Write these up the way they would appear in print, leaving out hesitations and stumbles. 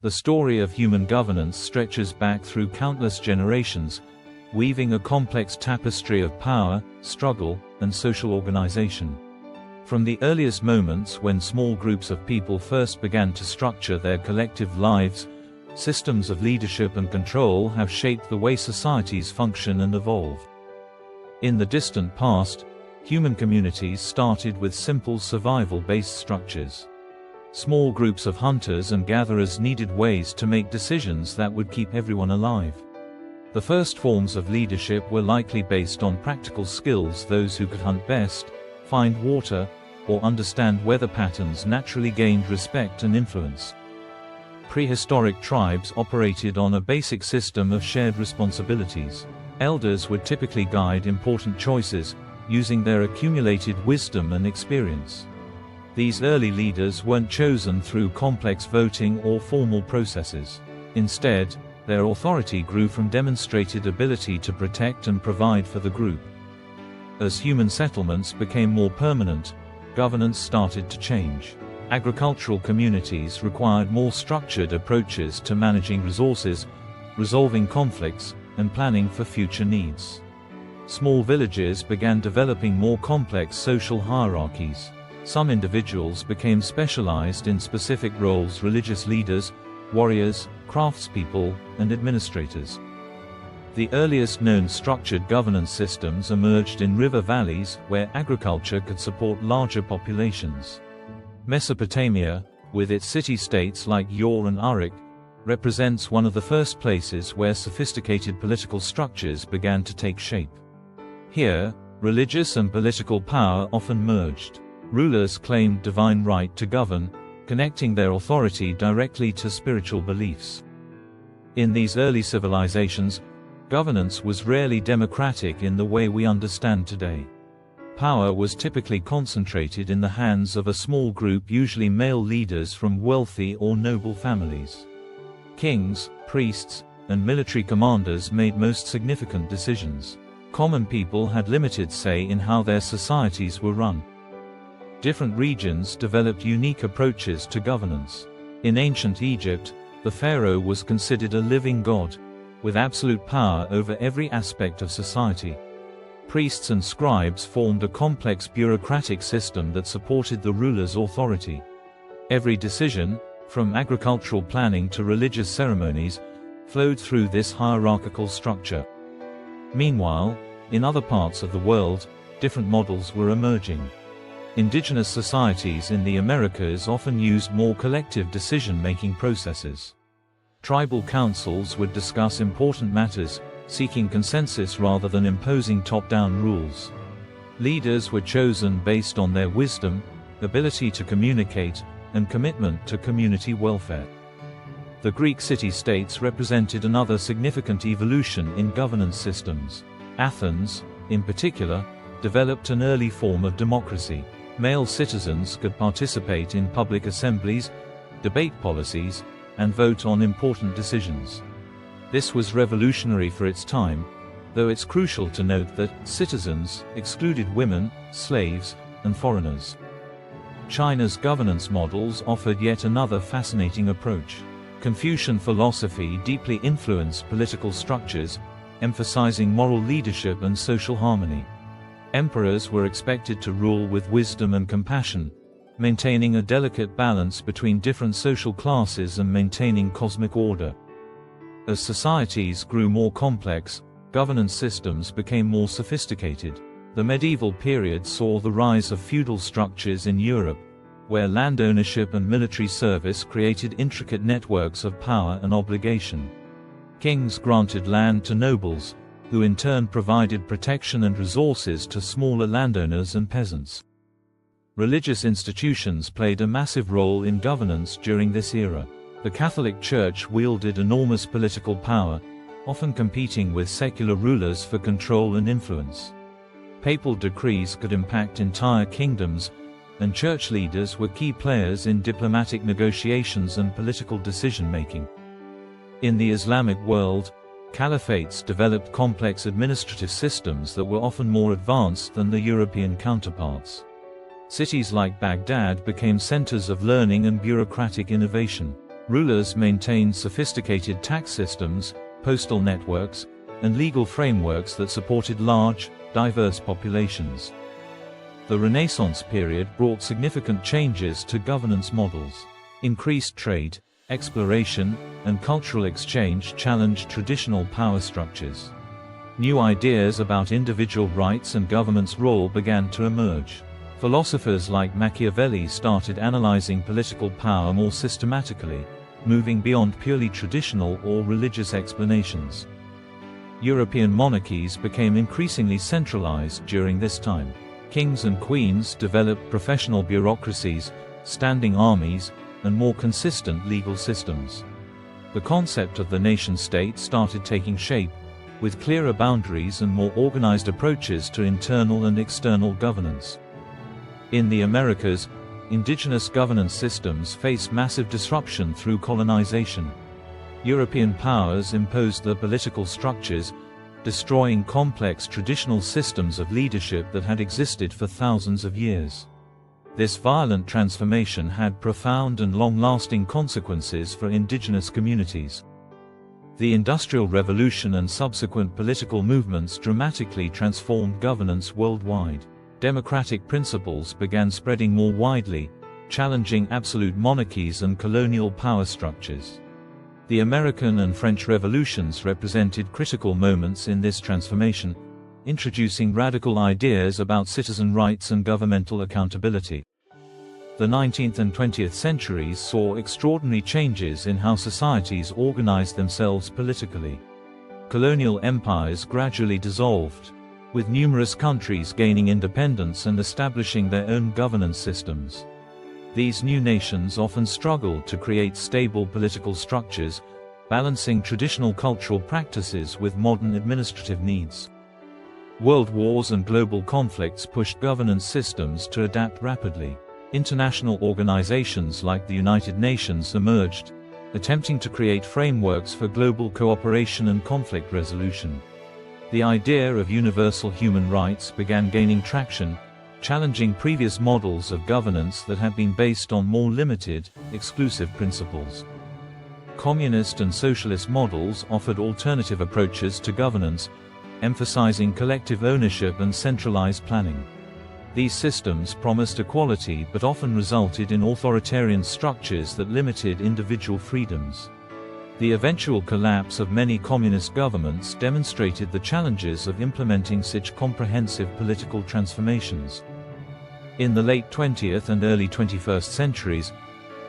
The story of human governance stretches back through countless generations, weaving a complex tapestry of power, struggle, and social organization. From the earliest moments when small groups of people first began to structure their collective lives, systems of leadership and control have shaped the way societies function and evolve. In the distant past, human communities started with simple survival-based structures. Small groups of hunters and gatherers needed ways to make decisions that would keep everyone alive. The first forms of leadership were likely based on practical skills. Those who could hunt best, find water, or understand weather patterns naturally gained respect and influence. Prehistoric tribes operated on a basic system of shared responsibilities. Elders would typically guide important choices, using their accumulated wisdom and experience. These early leaders weren't chosen through complex voting or formal processes. Instead, their authority grew from demonstrated ability to protect and provide for the group. As human settlements became more permanent, governance started to change. Agricultural communities required more structured approaches to managing resources, resolving conflicts, and planning for future needs. Small villages began developing more complex social hierarchies. Some individuals became specialized in specific roles: religious leaders, warriors, craftspeople, and administrators. The earliest known structured governance systems emerged in river valleys, where agriculture could support larger populations. Mesopotamia, with its city-states like Ur and Uruk, represents one of the first places where sophisticated political structures began to take shape. Here, religious and political power often merged. Rulers claimed divine right to govern, connecting their authority directly to spiritual beliefs. In these early civilizations, governance was rarely democratic in the way we understand today. Power was typically concentrated in the hands of a small group, usually male leaders from wealthy or noble families. Kings, priests, and military commanders made most significant decisions. Common people had limited say in how their societies were run. Different regions developed unique approaches to governance. In ancient Egypt, the pharaoh was considered a living god, with absolute power over every aspect of society. Priests and scribes formed a complex bureaucratic system that supported the ruler's authority. Every decision, from agricultural planning to religious ceremonies, flowed through this hierarchical structure. Meanwhile, in other parts of the world, different models were emerging. Indigenous societies in the Americas often used more collective decision-making processes. Tribal councils would discuss important matters, seeking consensus rather than imposing top-down rules. Leaders were chosen based on their wisdom, ability to communicate, and commitment to community welfare. The Greek city-states represented another significant evolution in governance systems. Athens, in particular, developed an early form of democracy. Male citizens could participate in public assemblies, debate policies, and vote on important decisions. This was revolutionary for its time, though it's crucial to note that citizens excluded women, slaves, and foreigners. China's governance models offered yet another fascinating approach. Confucian philosophy deeply influenced political structures, emphasizing moral leadership and social harmony. Emperors were expected to rule with wisdom and compassion, maintaining a delicate balance between different social classes and maintaining cosmic order. As societies grew more complex, governance systems became more sophisticated. The medieval period saw the rise of feudal structures in Europe, where land ownership and military service created intricate networks of power and obligation. Kings granted land to nobles, who in turn provided protection and resources to smaller landowners and peasants. Religious institutions played a massive role in governance during this era. The Catholic Church wielded enormous political power, often competing with secular rulers for control and influence. Papal decrees could impact entire kingdoms, and church leaders were key players in diplomatic negotiations and political decision-making. In the Islamic world, caliphates developed complex administrative systems that were often more advanced than their European counterparts. Cities like Baghdad became centers of learning and bureaucratic innovation. Rulers maintained sophisticated tax systems, postal networks, and legal frameworks that supported large, diverse populations. The Renaissance period brought significant changes to governance models. Increased trade, exploration, and cultural exchange challenged traditional power structures. New ideas about individual rights and government's role began to emerge. Philosophers like Machiavelli started analyzing political power more systematically, moving beyond purely traditional or religious explanations. European monarchies became increasingly centralized during this time. Kings and queens developed professional bureaucracies, standing armies, and more consistent legal systems. The concept of the nation-state started taking shape, with clearer boundaries and more organized approaches to internal and external governance. In the Americas, indigenous governance systems faced massive disruption through colonization. European powers imposed their political structures, destroying complex traditional systems of leadership that had existed for thousands of years. This violent transformation had profound and long-lasting consequences for indigenous communities. The Industrial Revolution and subsequent political movements dramatically transformed governance worldwide. Democratic principles began spreading more widely, challenging absolute monarchies and colonial power structures. The American and French revolutions represented critical moments in this transformation, introducing radical ideas about citizen rights and governmental accountability. The 19th and 20th centuries saw extraordinary changes in how societies organized themselves politically. Colonial empires gradually dissolved, with numerous countries gaining independence and establishing their own governance systems. These new nations often struggled to create stable political structures, balancing traditional cultural practices with modern administrative needs. World wars and global conflicts pushed governance systems to adapt rapidly. International organizations like the United Nations emerged, attempting to create frameworks for global cooperation and conflict resolution. The idea of universal human rights began gaining traction, challenging previous models of governance that had been based on more limited, exclusive principles. Communist and socialist models offered alternative approaches to governance, emphasizing collective ownership and centralized planning. These systems promised equality but often resulted in authoritarian structures that limited individual freedoms. The eventual collapse of many communist governments demonstrated the challenges of implementing such comprehensive political transformations. In the late 20th and early 21st centuries,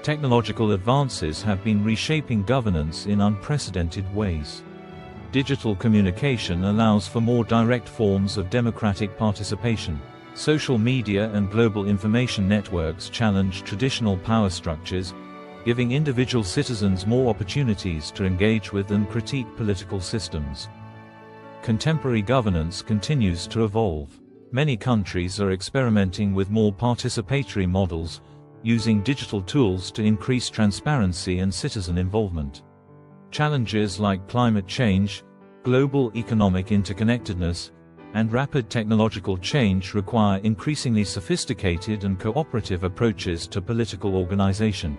technological advances have been reshaping governance in unprecedented ways. Digital communication allows for more direct forms of democratic participation. Social media and global information networks challenge traditional power structures, giving individual citizens more opportunities to engage with and critique political systems. Contemporary governance continues to evolve. Many countries are experimenting with more participatory models, using digital tools to increase transparency and citizen involvement. Challenges like climate change, global economic interconnectedness, and rapid technological change require increasingly sophisticated and cooperative approaches to political organization.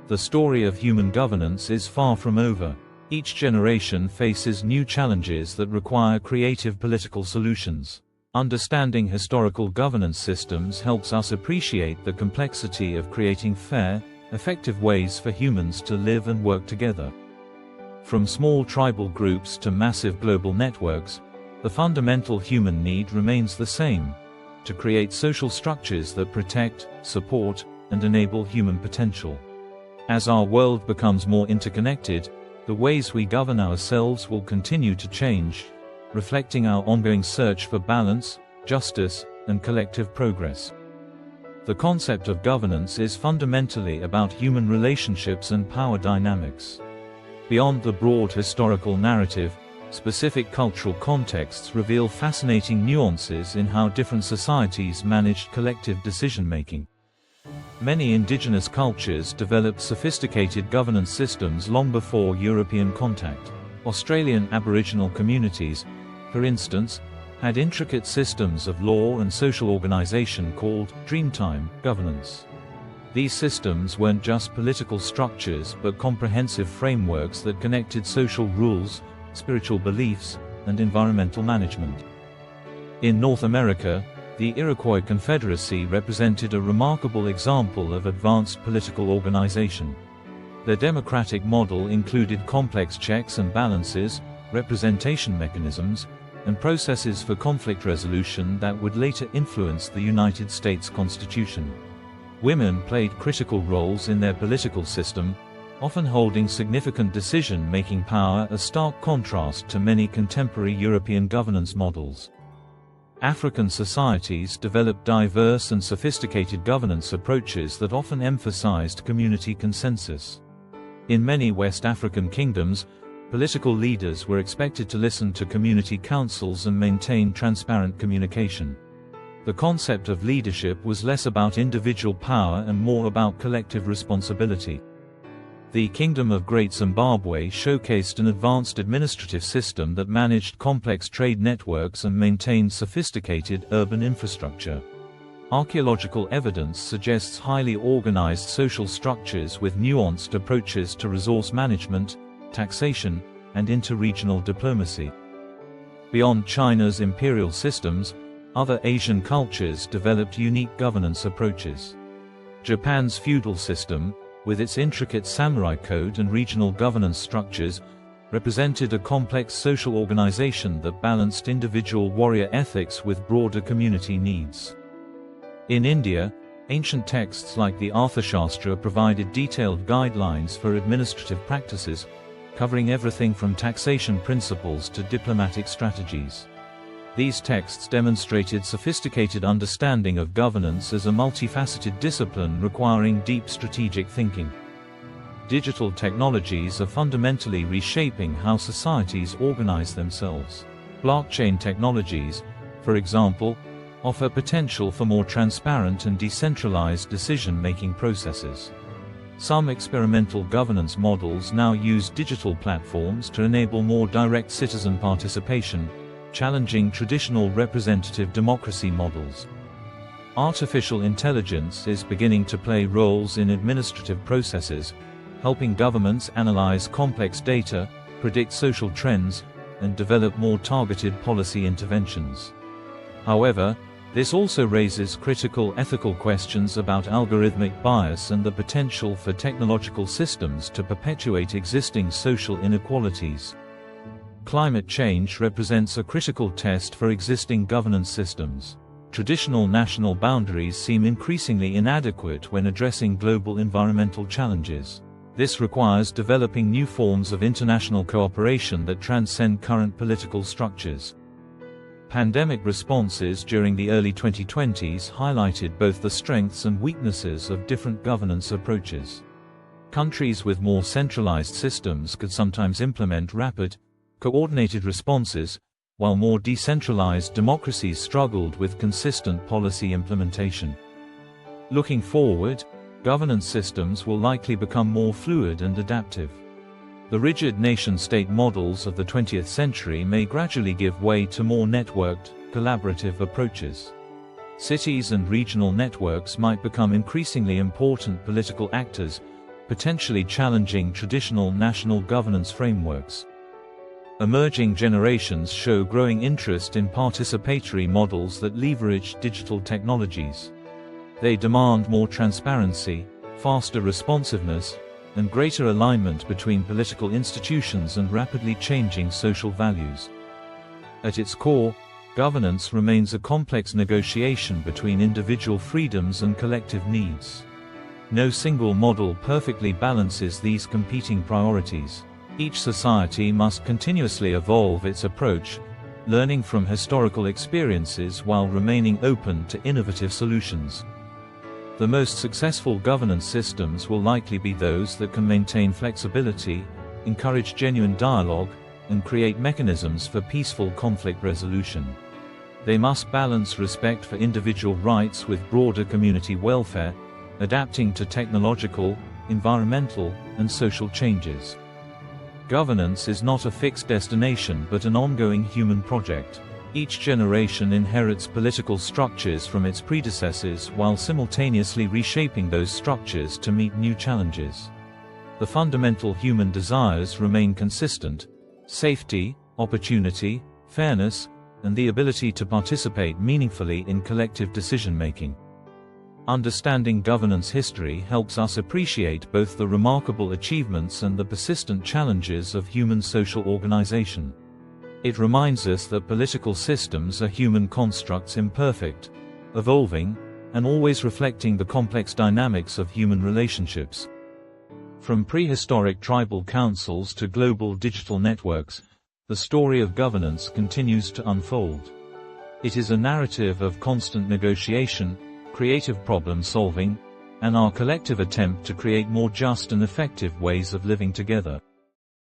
The story of human governance is far from over. Each generation faces new challenges that require creative political solutions. Understanding historical governance systems helps us appreciate the complexity of creating fair, effective ways for humans to live and work together. From small tribal groups to massive global networks, the fundamental human need remains the same: to create social structures that protect, support, and enable human potential. As our world becomes more interconnected, the ways we govern ourselves will continue to change, reflecting our ongoing search for balance, justice, and collective progress. The concept of governance is fundamentally about human relationships and power dynamics. Beyond the broad historical narrative, specific cultural contexts reveal fascinating nuances in how different societies managed collective decision-making. Many indigenous cultures developed sophisticated governance systems long before European contact. Australian Aboriginal communities, for instance, had intricate systems of law and social organization called Dreamtime governance. These systems weren't just political structures but comprehensive frameworks that connected social rules, spiritual beliefs, and environmental management. In North America, the Iroquois Confederacy represented a remarkable example of advanced political organization. Their democratic model included complex checks and balances, representation mechanisms, and processes for conflict resolution that would later influence the United States Constitution. Women played critical roles in their political system, often holding significant decision-making power, a stark contrast to many contemporary European governance models. African societies developed diverse and sophisticated governance approaches that often emphasized community consensus. In many West African kingdoms, political leaders were expected to listen to community councils and maintain transparent communication. The concept of leadership was less about individual power and more about collective responsibility. The Kingdom of Great Zimbabwe showcased an advanced administrative system that managed complex trade networks and maintained sophisticated urban infrastructure. Archaeological evidence suggests highly organized social structures with nuanced approaches to resource management, taxation, and interregional diplomacy. Beyond China's imperial systems, other Asian cultures developed unique governance approaches. Japan's feudal system, with its intricate samurai code and regional governance structures, represented a complex social organization that balanced individual warrior ethics with broader community needs. In India, ancient texts like the Arthashastra provided detailed guidelines for administrative practices, covering everything from taxation principles to diplomatic strategies. These texts demonstrated sophisticated understanding of governance as a multifaceted discipline requiring deep strategic thinking. Digital technologies are fundamentally reshaping how societies organize themselves. Blockchain technologies, for example, offer potential for more transparent and decentralized decision-making processes. Some experimental governance models now use digital platforms to enable more direct citizen participation, challenging traditional representative democracy models. Artificial intelligence is beginning to play roles in administrative processes, helping governments analyze complex data, predict social trends, and develop more targeted policy interventions. However, this also raises critical ethical questions about algorithmic bias and the potential for technological systems to perpetuate existing social inequalities. Climate change represents a critical test for existing governance systems. Traditional national boundaries seem increasingly inadequate when addressing global environmental challenges. This requires developing new forms of international cooperation that transcend current political structures. Pandemic responses during the early 2020s highlighted both the strengths and weaknesses of different governance approaches. Countries with more centralized systems could sometimes implement rapid, coordinated responses, while more decentralized democracies struggled with consistent policy implementation. Looking forward, governance systems will likely become more fluid and adaptive. The rigid nation-state models of the 20th century may gradually give way to more networked, collaborative approaches. Cities and regional networks might become increasingly important political actors, potentially challenging traditional national governance frameworks. Emerging generations show growing interest in participatory models that leverage digital technologies. They demand more transparency, faster responsiveness, and greater alignment between political institutions and rapidly changing social values. At its core, governance remains a complex negotiation between individual freedoms and collective needs. No single model perfectly balances these competing priorities. Each society must continuously evolve its approach, learning from historical experiences while remaining open to innovative solutions. The most successful governance systems will likely be those that can maintain flexibility, encourage genuine dialogue, and create mechanisms for peaceful conflict resolution. They must balance respect for individual rights with broader community welfare, adapting to technological, environmental, and social changes. Governance is not a fixed destination but an ongoing human project. Each generation inherits political structures from its predecessors while simultaneously reshaping those structures to meet new challenges. The fundamental human desires remain consistent: safety, opportunity, fairness, and the ability to participate meaningfully in collective decision-making. Understanding governance history helps us appreciate both the remarkable achievements and the persistent challenges of human social organization. It reminds us that political systems are human constructs, imperfect, evolving, and always reflecting the complex dynamics of human relationships. From prehistoric tribal councils to global digital networks, the story of governance continues to unfold. It is a narrative of constant negotiation, creative problem-solving, and our collective attempt to create more just and effective ways of living together.